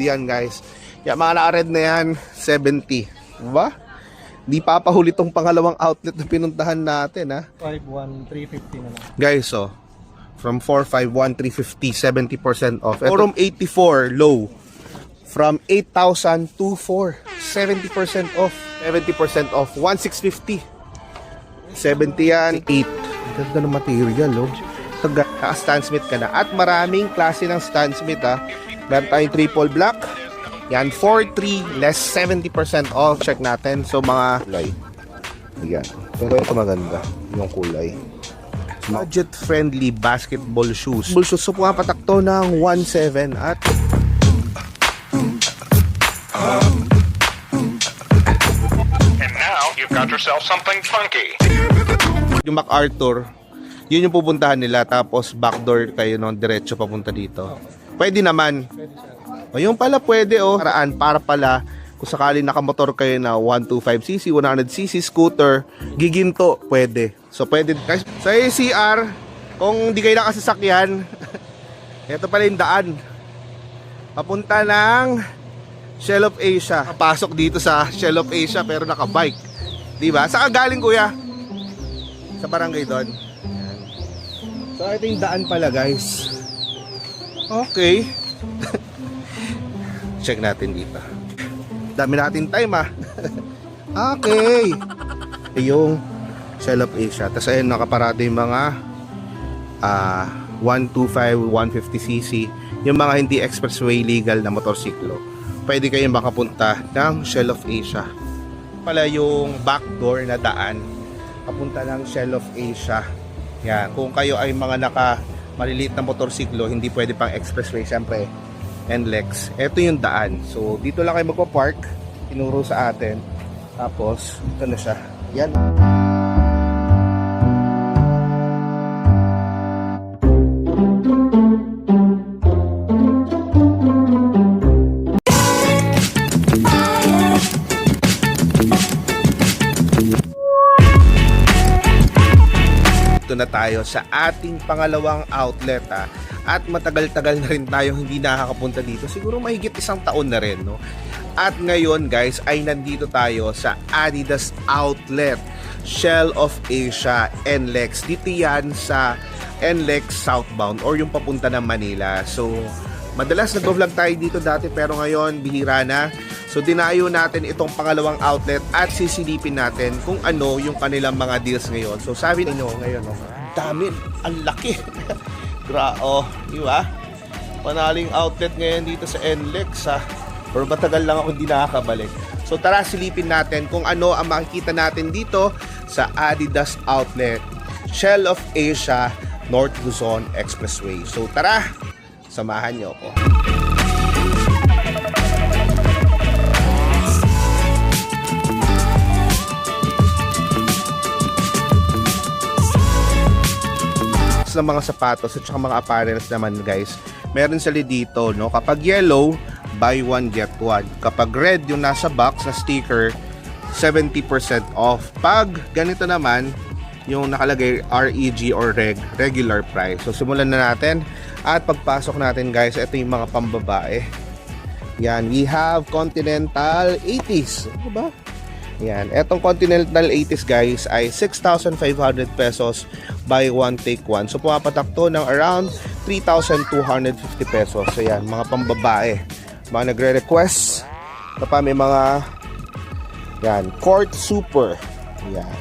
yan guys. Yan, mga naka-red na yan, 70. Diba? Di papahuli tong pangalawang outlet na pinuntahan natin, ha? 5,1, 350 na lang. Guys, oh, from 451, 350, 70% off. Forum 84, low. From 8,000 to 4, 70% off. 70% off, 1,650. 70 yan, 8. Ganda ng material, oh. Stan Smith ka na. At maraming klase ng Stan Smith, ha. Meron tayong triple black. Yan, 4,3 less 70% off. Check natin. So, mga kulay. Yan. Pero ito maganda. Yung kulay. Budget-friendly basketball shoes. Basketball shoes. So, pumapatak to ng 1,700 at... And now, you've got yourself something funky. Yung MacArthur, yun yung pupuntahan nila. Tapos, backdoor kayo, no? Diretso papunta dito. Pwede naman. O, yung pala pwede, oh. Paraan para pala kung sakali nakamotor kayo na 125cc, 100cc scooter, giginto, pwede. So, pwede. Guys, sa ACR, kung di kayo nakasasakyan, ito pala yung daan. Papunta ng Shell of Asia. Papasok dito sa Shell of Asia pero nakabike. Diba? Saan ka galing, kuya? Sa barangay doon. So, ito yung daan pala, guys. Okay. Check natin dito. Dami natin time, ah. Okay. Yung Shell of Asia. Tapos ayun, nakaparado yung mga 125, 150cc. Yung mga hindi expressway legal na motorsiklo. Pwede kayong makapunta ng Shell of Asia. Pala yung backdoor na daan papunta ng Shell of Asia. Yan. Kung kayo ay mga maliliit na motorsiklo, hindi pwede pang expressway, syempre NLEX. Ito yung daan. So, dito lang kayo magpa-park. Tinuro sa atin. Tapos, ito na siya. Yan. Ito na tayo sa ating pangalawang outlet, ha. At matagal-tagal na rin tayo hindi nakakapunta dito. Siguro mahigit 1 taon na rin, no? At ngayon, guys, ay nandito tayo sa Adidas Outlet, Shell of Asia, NLEX. Dito yan sa NLEX southbound or yung papunta ng Manila. So, madalas nag-vlog tayo dito dati pero ngayon, bihira na. So, dinayo natin itong pangalawang outlet at sisilipin natin kung ano yung kanilang mga deals ngayon. So, sabi ninyo ngayon, no? Dami, ang laki. Oh, di ba? Panaling outlet ngayon dito sa NLEX, ha. Pero matagal lang ako hindi nakakabalik. So tara, silipin natin kung ano ang makikita natin dito sa Adidas Outlet, Shell of Asia, North Luzon Expressway. So tara, samahan niyo ako. Ng mga sapatos at saka mga apparels naman, guys, meron sila dito, no? Kapag yellow, buy one get one. Kapag red yung nasa box na sticker, 70% off. Pag ganito naman, yung nakalagay REG or regular price. So simulan na natin at pagpasok natin, guys, ito yung mga pambabae. Yan, we have Continental 80s. Ano ba? Yan, etong Continental 80s, guys, ay 6,500 pesos buy one take one. So pumapatak to ng around 3,250 pesos. So yan, mga pambabae, mga nagre-request. Ito pa, may mga yan, Court Super. Yan,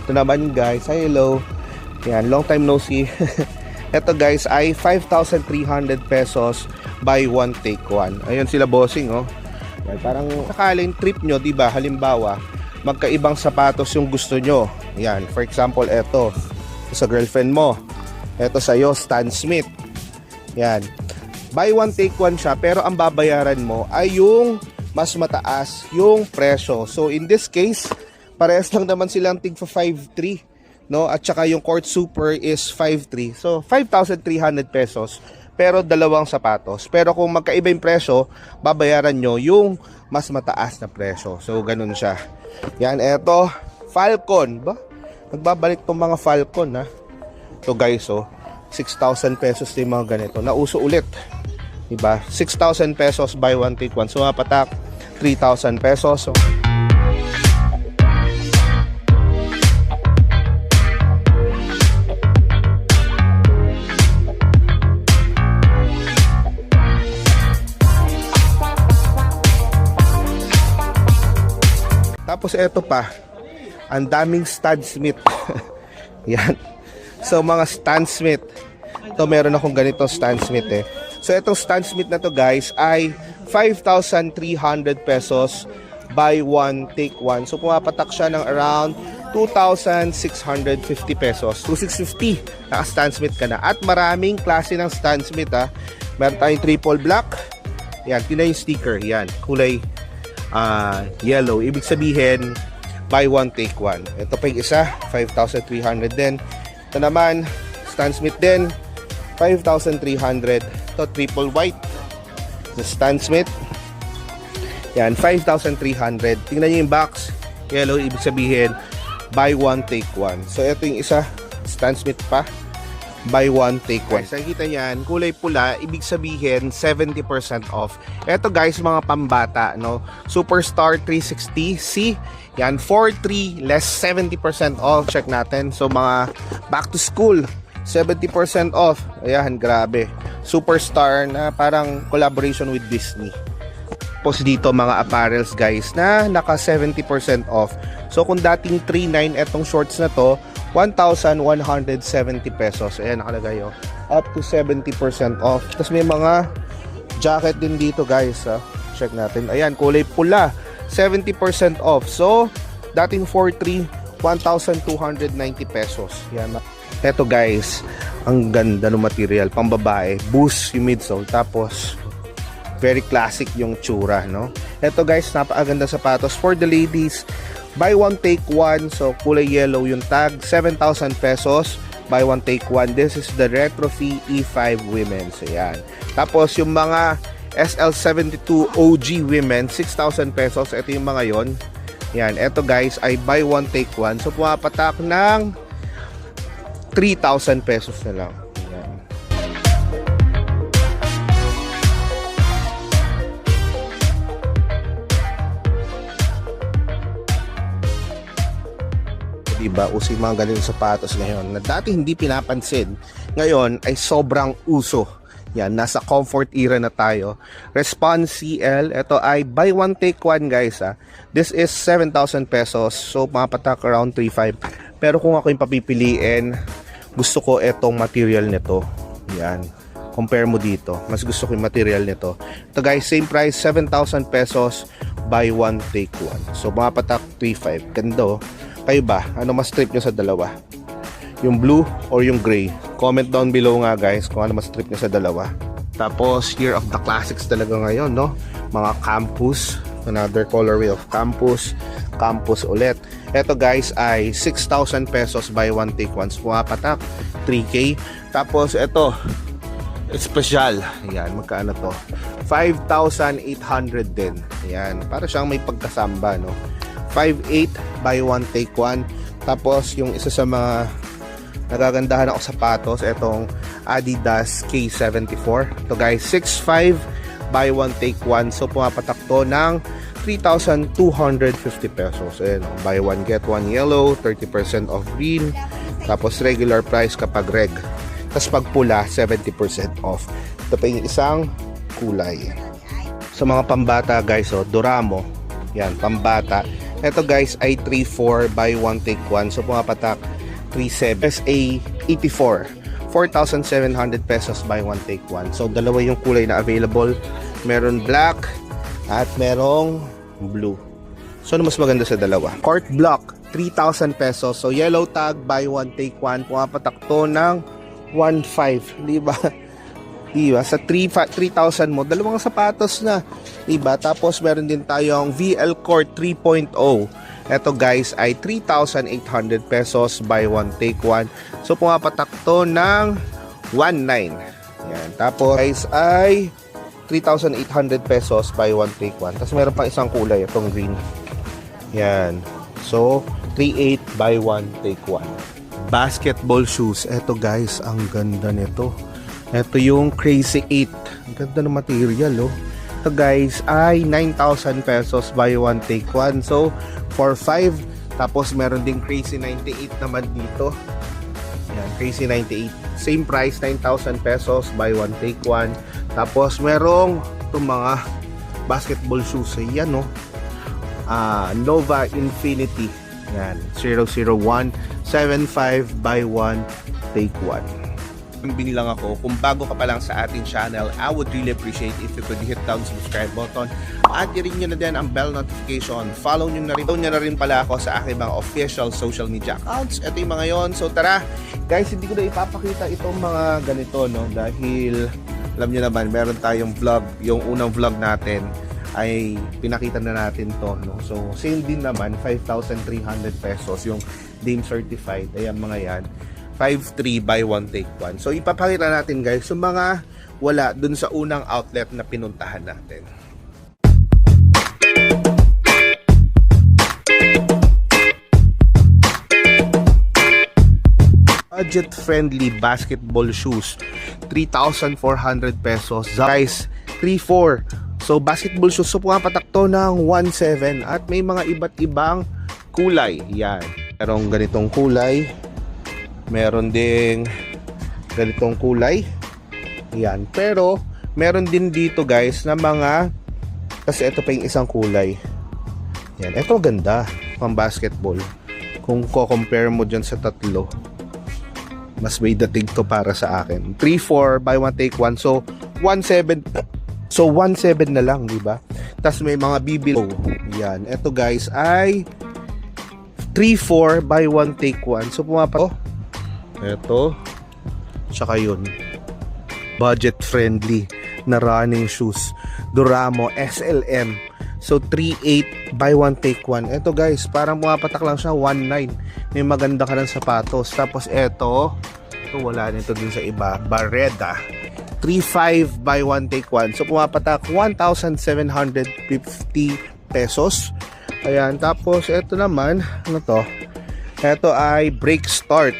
ito naman, guys, hi, hello. Yan, long time no see. Ito, guys, ay 5,300 pesos buy one take one. Ayun sila, bossing, oh. Yan, parang sakaling trip nyo, diba? Halimbawa, magkaibang sapatos yung gusto nyo. Yan, for example, eto sa girlfriend mo. Eto sa'yo, Stan Smith. Yan. Buy one, take one siya, pero ang babayaran mo ay yung mas mataas yung presyo. So, in this case, parehas lang naman silang tig 5,300, no? At saka yung Court Super is 5,300. So, 5,300 pesos. Pero dalawang sapatos. Pero kung magkaiba yung presyo, babayaran nyo yung mas mataas na presyo. So, ganun siya. Yan, eto, Falcon. Ba? Nagbabalik tong mga Falcon, ha? So, guys, oh, 6,000 pesos na yung mga ganito. Nauso ulit. Diba? 6,000 pesos buy one take one. So patak 3,000 pesos. So, tapos eto pa, ang daming Stan Smith. Yan. So mga Stan Smith. Ito meron akong ganito Stan Smith eh. So itong Stan Smith na to guys ay 5,300 pesos buy one take one. So pumapatak siya ng around 2,650 pesos. 2,650 naka Stan Smith ka na. At maraming klase ng Stan Smith ha. Meron tayong triple black. Yan, tingnan yung sticker. Yan, kulay yellow. Ibig sabihin buy one take one. Ito pa yung isa 5,300 din. Ito naman Stan Smith din 5,300. Ito triple white the Stan Smith. Yan 5,300. Tingnan nyo yung box yellow. Ibig sabihin buy one take one. So ito yung isa Stan Smith pa buy one take one. Guys, nakikita nyan, kulay pula, ibig sabihin 70% off. Ito guys, mga pambata, no? Superstar 360C. Yan, 4-3 less 70% off. Check natin. So mga back to school, 70% off. Ayan, grabe. Superstar na parang collaboration with Disney. Tapos dito mga apparels guys na naka 70% off. So kung dating 3,900 etong shorts na to, 1,170 pesos. Ayan, nakalagay oh. Up to 70% off. Tapos may mga jacket din dito guys. Check natin. Ayan, kulay pula. 70% off. So, dating 4,300, 1,290 pesos. Yan. Eto guys, ang ganda ng material. Pambabae. Boost yung midsole. Tapos, very classic yung tsura, no? Eto guys, napakaganda sapatos. For the ladies, buy one take one. So kulay yellow yung tag, 7,000 pesos buy one take one. This is the Retrophy E5 women. So yan. Tapos yung mga SL72 OG women, 6,000 pesos. Ito yung mga yon. Yan, ito guys ay buy one take one. So pumapatak ng 3,000 pesos na lang. Yan. Diba, uso yung mga ganitong sapatos ngayon na dati hindi pinapansin, ngayon ay sobrang uso. Yan, nasa comfort era na tayo. Response CL, ito ay buy one take one guys ha. This is 7,000 pesos, so mapatak around 3,500. Pero kung ako yung papipiliin, gusto ko etong material nito. Yan, compare mo dito, mas gusto ko yung material nito. Ito guys, same price, 7,000 pesos buy one take one. So mapatak 3,500. Ganda oh. Kayo ba? Ano mas trip nyo sa dalawa? Yung blue or yung gray? Comment down below nga guys kung ano mas trip nyo sa dalawa. Tapos, year of the classics talaga ngayon, no? Mga campus. Another colorway of campus. Campus ulit. Ito guys ay 6,000 pesos buy one take one. Pumapatak 3K. Tapos, ito special. Ayan, magkano to? 5,800 din. Ayan, para siyang may pagkasamba, no? 5,800 buy one take one. Tapos yung isa sa mga nagagandahan ako sapatos, etong Adidas K74. Ito guys, 6,500 buy one take one. So pumapatak to ng 3,250 pesos. Ayan, buy one get one yellow, 30% off green. Tapos regular price kapag reg. Tapos pag pula, 70% off. Ito pa yung isang kulay. Sa mga pambata guys, Doramo. Yan, pambata. Ito guys ay 3,400 buy one take one. So pumapatak 3,700. SA84, 4,700 pesos buy one take one. So dalawa yung kulay na available. Meron black at merong blue. So ano mas maganda sa dalawa? Court block, 3,000 pesos. So yellow tag buy one take one. Pumapatak to ng 1,500. Diba? Diba? Sa 3,000 mo, dalawang sapatos na. Diba? Tapos meron din tayong VL Court 3.0. Ito guys ay 3,800 pesos buy one take one. So pumapatak to ng 1,900. Yan. Tapos guys ay 3,800 pesos buy one take one. Tapos meron pang isang kulay, itong green. Yan. So 3,800 buy one take one. Basketball shoes. Ito guys, ang ganda nito. Ito yung Crazy 8 Ang ganda ng material, oh. Ito guys ay 9,000 pesos buy one take one. So for 5. Tapos meron ding Crazy 98 naman dito. Yan, Crazy 98. Same price, 9,000 pesos buy one take one. Tapos merong itong mga basketball shoes. Yan, no. Nova Infinity. Yan, 001 75 buy one take one. Binilang ako. Kung bago ka pa lang sa ating channel, I would really appreciate if you could hit down subscribe button at i-ring nyo na din ang bell notification. Follow nyo na rin pala ako sa aking mga official social media accounts. Ito yung mga yon. So tara guys, hindi ko na ipapakita itong mga ganito, no, dahil alam nyo naman, meron tayong vlog. Yung unang vlog natin ay pinakita na natin to, no? So same din naman, 5,300 pesos yung Dame Certified. Ayan mga yan, 5.3 buy one take one. So ipapakita natin guys yung mga wala dun sa unang outlet na pinuntahan natin. Budget friendly basketball shoes, 3,400 pesos. Guys, 3.4. So basketball shoes, so pumapatak to ng 1.7 at may mga iba't ibang kulay. Yan, merong ganitong kulay, meron ding ganitong kulay. Yan. Pero meron din dito guys na mga, kasi ito pa yung isang kulay. Yan. Ito ganda pang basketball. Kung ko-compare mo dyan sa tatlo, mas may dating to para sa akin. 3.4 buy one take one. So 1.7. So 1.7 na lang, di ba? Tapos may mga bibilo. Yan. Ito guys ay 3.4 buy one take one. So pumapatak. Ito, tsaka yun, budget friendly na running shoes, Duramo SLM. So 3.8 buy one take one. Ito guys, parang pumapatak lang siya, 1.9. May maganda ka ng sapatos. Tapos ito wala nito dun sa iba, Barreda, 3.5 buy one take one. So pumapatak 1,750 pesos. Ayan, tapos ito naman, ano to? Ito ay Break Start.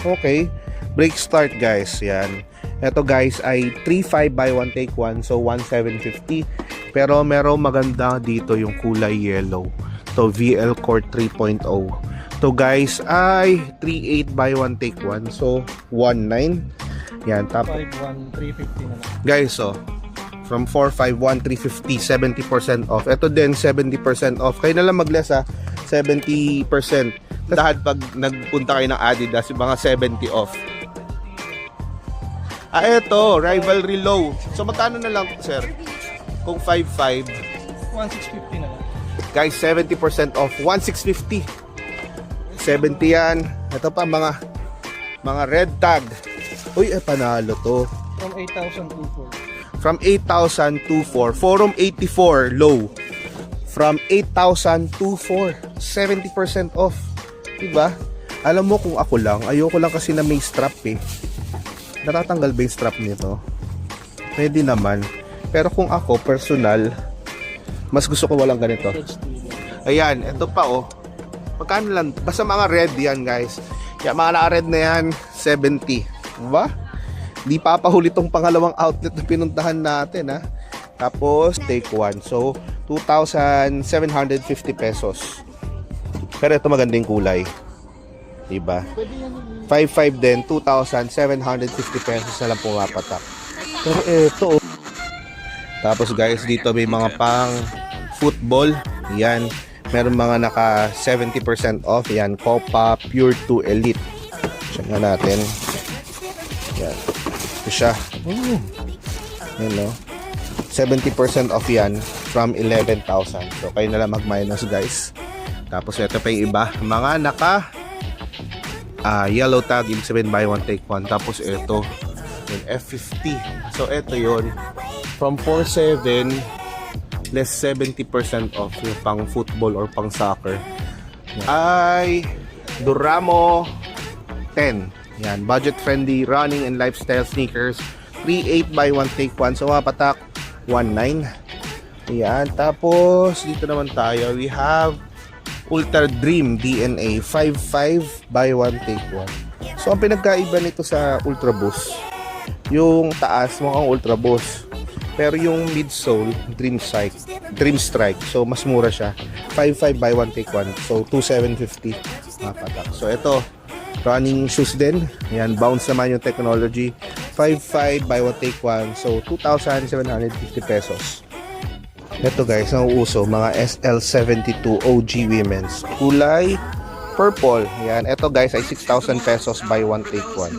Okay, Break Start guys. Yan. Ito guys ay 3.5 buy one take one. So 1,750. Pero merong maganda dito yung kulay yellow. To VL Court 3.0. To guys ay 3.8 buy one take one. So 1.9. Yan. Top 5.1, 350 na lang. guys, so from 451 350, 70% off. Ito din 70% off. Kayo na lang mag-less, 70%. Dahil pag nagpunta kayo ng Adidas, yung mga 70 off. Eto, Rivalry Low. So magkano na lang, sir? Kung 5.5, 1,650 na lang. guys, 70% off, 1,650. 70 yan. Ito pa mga red tag. Uy, panalo to. From 8,000 to 4. From 8,000 to 4. Forum 84 low. From 8,000 to 4. 70% off. Diba? Alam mo, kung ako lang, ayoko lang kasi na may strap eh. Natatanggal ba yung strap nito? Pwede naman. Pero kung ako, personal, mas gusto ko walang ganito. Ayan, ito pa oh. Magkano lang? Basta mga red yan guys. Yan, mga naka-red na yan, 70. Diba? Di papahuli tong pangalawang outlet na pinuntahan natin, ha. Tapos take one. So 2,750 pesos. Pero ito magandang kulay. Diba? 5.5 din, 2,750 pesos na lang pumapatak. Pero ito oh. Tapos guys, dito may mga pang football. Yan. Meron mga naka 70% off. Yan, Copa Pure 2 Elite. Check na natin. Yan. Ito siya. Yan, no? 70% off yan from 11,000. So kayo na lang mag-minus guys. Tapos ito pa yung iba, mga naka yellow tag, ibig sabihin buy one take one. Tapos ito yung F50. So ito yun, from 4.7 less 70% off yung pang football or pang soccer ay Duramo 10. Yan, budget friendly running and lifestyle sneakers, 3.8 buy one take one. So mapatak 1.9. Yan, tapos dito naman tayo, we have Ultra Dream DNA, 5.5 buy one take one. So ang pinagkaiba nito sa Ultra Boost, yung taas mukhang Ultra Boost, Pero yung midsole, Dream Strike. So, mas mura siya. 5.5 buy one take one. So, 2,750 mga patak. So, ito, running shoes din. Ayan, bounce naman yung technology. 5.5 buy one take one. So, 2,750 pesos. Ito guys, nauuso, mga SL72 OG women's. Kulay purple. Ayan, ito guys ay 6,000 pesos buy one take one.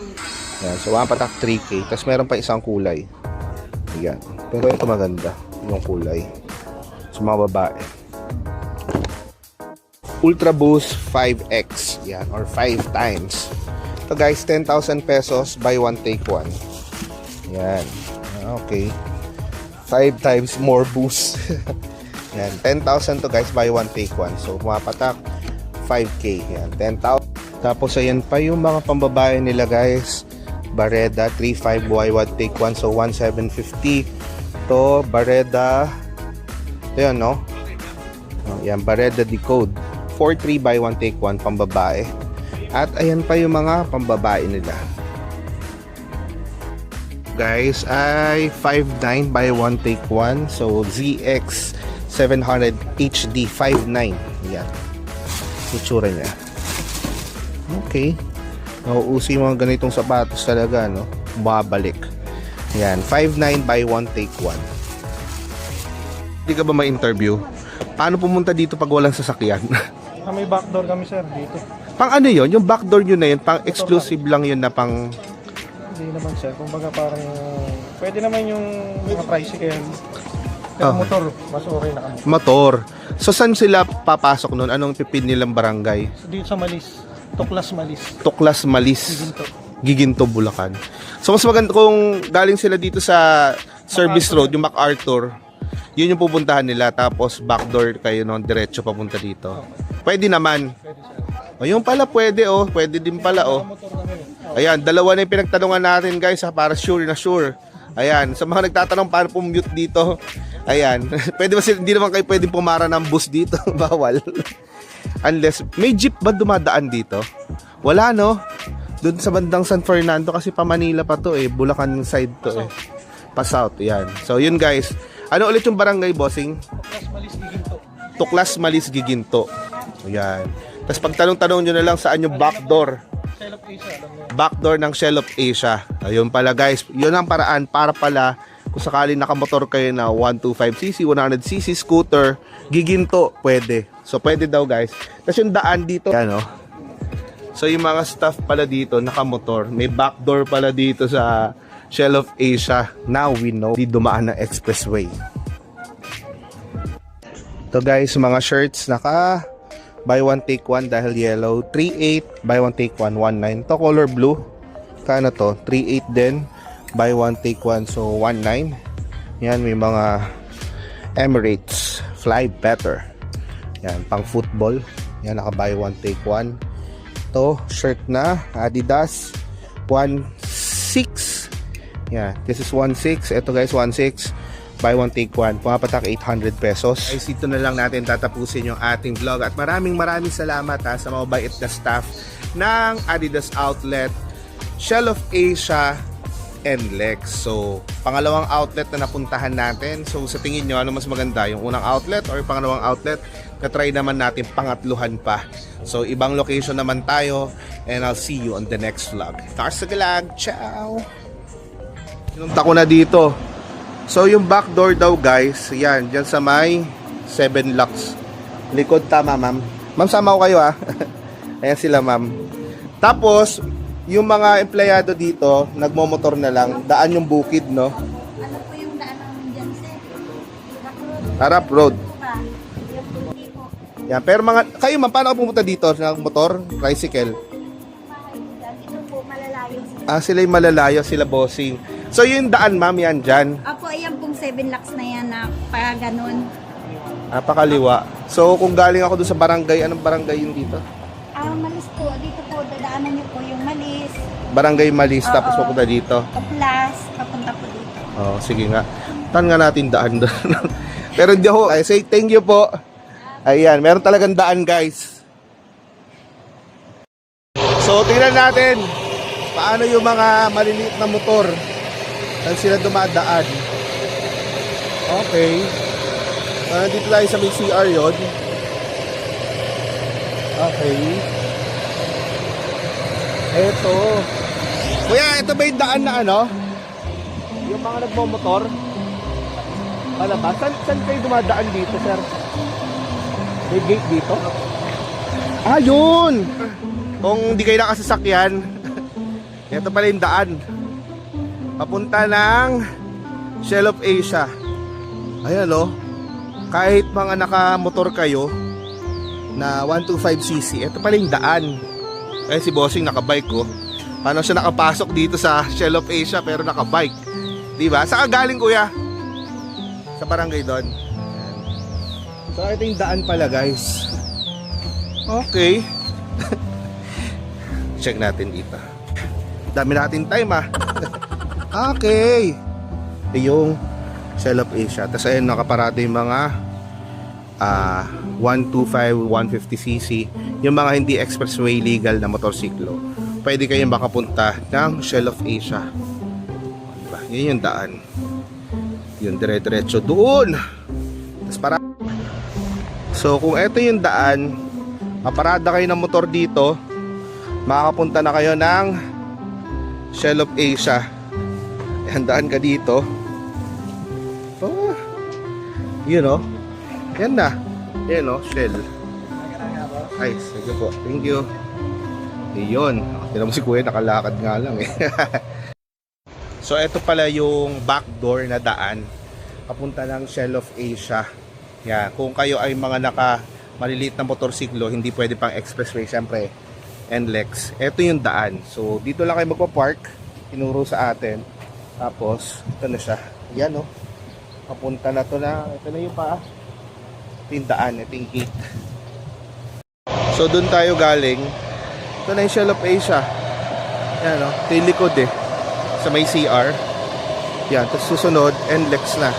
Ayan, so, mga patak 3K. Tapos, meron pa isang kulay. Ayan. Pero ito maganda, yung kulay. Sa mga babae. Ultra Boost 5X. Yan, or 5 times. Ito guys, 10,000 pesos, buy one, take one. Yan. Okay. 5 times more boost. Yan, 10,000 to guys, buy one, take one. So, pumapatak, 5K. Yan, 10,000. Tapos, ayan pa yung mga pambabae nila guys. Bareda 3.5 buy one take one, so 1,750 to Bareda. Ayan, no? Ayan, Bareda Decode 4.3 buy one take one, pambabae. At ayan pa yung mga pambabae nila guys, ay 5.9 buy one take one, so ZX 700 HD 5.9. Ayan, itsura niya. Okay, nauuso yung mga ganitong sapatos talaga, no? Babalik. Yan, 5.9 buy one take one. Hindi ka ba ma-interview? Paano pumunta dito pag walang sasakyan? May backdoor kami sir dito. Pang ano yun? Yung backdoor nyo na yun, pang exclusive lang yun na pang... Hindi naman sir, kumbaga parang pwede naman yung mga tricycle. Pero motor, mas okay na kami. Motor. So saan sila papasok nun? Anong pipin nilang barangay? So, dito sa Malis, Tuklas Malis. Tuklas Malis. Giginto. Giginto, Bulacan. So mas maganda kung galing sila dito sa Service Road, yung MacArthur, yun yung pupuntahan nila, tapos backdoor kayo no, diretso papunta dito. Pwede naman. Pwede sir. O yung pala pwede oh, pwede din pala oh. Motor namin. Ayan, dalawa na yung pinagtanungan natin guys ha, para sure na sure. Ayan, sa mga nagtatanong paano pumute dito, ayan, pwede ba sila, hindi naman kayo pwedeng pumara ng bus dito, bawal. Unless, may jeep ba dumadaan dito? Wala no? Doon sa bandang San Fernando kasi pa Manila pa to eh, Bulacan side to eh. Pa South, yan. So yun guys, ano ulit yung barangay bossing? Tuklas Malis Giginto. Tuklas Malis Giginto. Ayan. Tapos pagtanong-tanong nyo na lang saan yung backdoor. Shell of Asia, alam mo. Backdoor ng Shell of Asia. Ayun pala guys, yun ang paraan para pala kung sakali nakamotor kayo na 125cc, 100cc scooter, giginto, pwede. So pwede daw guys. Tapos yung daan dito, yan oh. So yung mga staff pala dito, nakamotor, may backdoor pala dito sa Shell of Asia. Now we know, di dumaan ng expressway. Ito guys, mga shirts, naka buy one take one dahil yellow. 3.8 buy one take one, 1.9. To color blue. Kano to? 3.8 din. Buy one take one, so 1.9. Yan, may mga Emirates Fly Better. Yan, pang football. Yan, naka buy one take one. To shirt na Adidas 1.6. Yan, this is 1.6. Ito guys, 1.6. Buy one take one, pumapatak 800 pesos. Guys, ito na lang natin tatapusin yung ating vlog at maraming salamat ha, sa mga bait na staff ng Adidas Outlet, Shell of Asia, and Lex. So, pangalawang outlet na napuntahan natin. So, sa tingin nyo, ano mas maganda? Yung unang outlet or yung pangalawang outlet? Na-try naman natin pangatluhan pa. So, ibang location naman tayo and I'll see you on the next vlog. Tarsagalag! Ciao! Sinunta ko na dito. So, yung back door daw guys, yan, dyan sa may 7 Lux. Likod, tama ma'am. Ma'am, sama ko kayo ha. Ayan sila ma'am. Tapos, yung mga empleyado dito, nagmomotor na lang. Daan yung bukid, no? Ano po yung daan namin dyan, sir? Harap Road. Pa, yung hindi po. Yan, pero mga, kayo ma'am, paano ka pumunta dito? Ng motor? Tricycle? Bahay dyan. Ito po, malalayo. Ah, sila yung malalayo, sila bossing. So, yung daan ma'am, yan dyan. Apo, ayan pong 7 lakhs na yan na pa ganun. Ah, pakaliwa. So, kung galing ako doon sa barangay, anong barangay yun dito? Malis po. Dito po, dadaanan niyo po yung Malis. Barangay Malis, tapos Oo. pupunta dito. Kaplas, papunta po dito. Oh, sige nga. Tan nga natin daan doon. Pero hindi ako, I say thank you po. Ayan, meron talagang daan guys. So, tingnan natin paano yung mga maliliit na motor saan sila dumadaan. Okay. Dito tayo sa may CR yun. Okay. Eto. Kuya, ito ba yung daan na ano? Yung mga nagmomotor? Palabas? Saan kayo dumadaan dito, sir? May gate dito? Ah, yun! Kung di kayo nakasasakyan, ito pala yung daan. Papunta ng Shell of Asia. Ayan o. Kahit mga nakamotor kayo na 125cc, ito pala yung daan. Eh si Bossing nakabike ko. Paano siya nakapasok dito sa Shell of Asia pero nakabike? Diba? Saan ka galing, kuya? Sa barangay doon. So ito yung daan pala, guys. Okay. Check natin dito. Dami natin time, ah. Okay. Ito yung Shell of Asia. Tapos ayun, nakaparada yung mga 125, 150cc. Yung mga hindi expressway legal na motorsiklo. Pwede kayong makapunta ng Shell of Asia. Diba? Yun yung daan. Yung dire-diretso doon. Tapos para. So kung ito yung daan, maparada kayo ng motor dito, makakapunta na kayo ng Shell of Asia. Handaan ka dito. Oh, yun o. Yan na. Yan o, Shell. Ay, sige po. Thank you. Ayun. Tignan mo si Kuya, nakalakad nga lang eh. So, ito pala yung back door na daan. Papunta ng Shell of Asia. Yan. Kung kayo ay mga maliliit na motorsiklo, hindi pwede pang expressway, syempre. NLEX. Ito yung daan. So, dito lang kayo magpa-park. Tinuro sa atin. Tapos, ito na siya. Yan o. Papunta na to na. Ito na yung paa. Ito yung daan. Ito yung gate. So, dun tayo galing. Ito na yung Shell of Asia. Yan o. Ito yung likod eh. Sa may CR. Yan. Tapos susunod, NLEX na.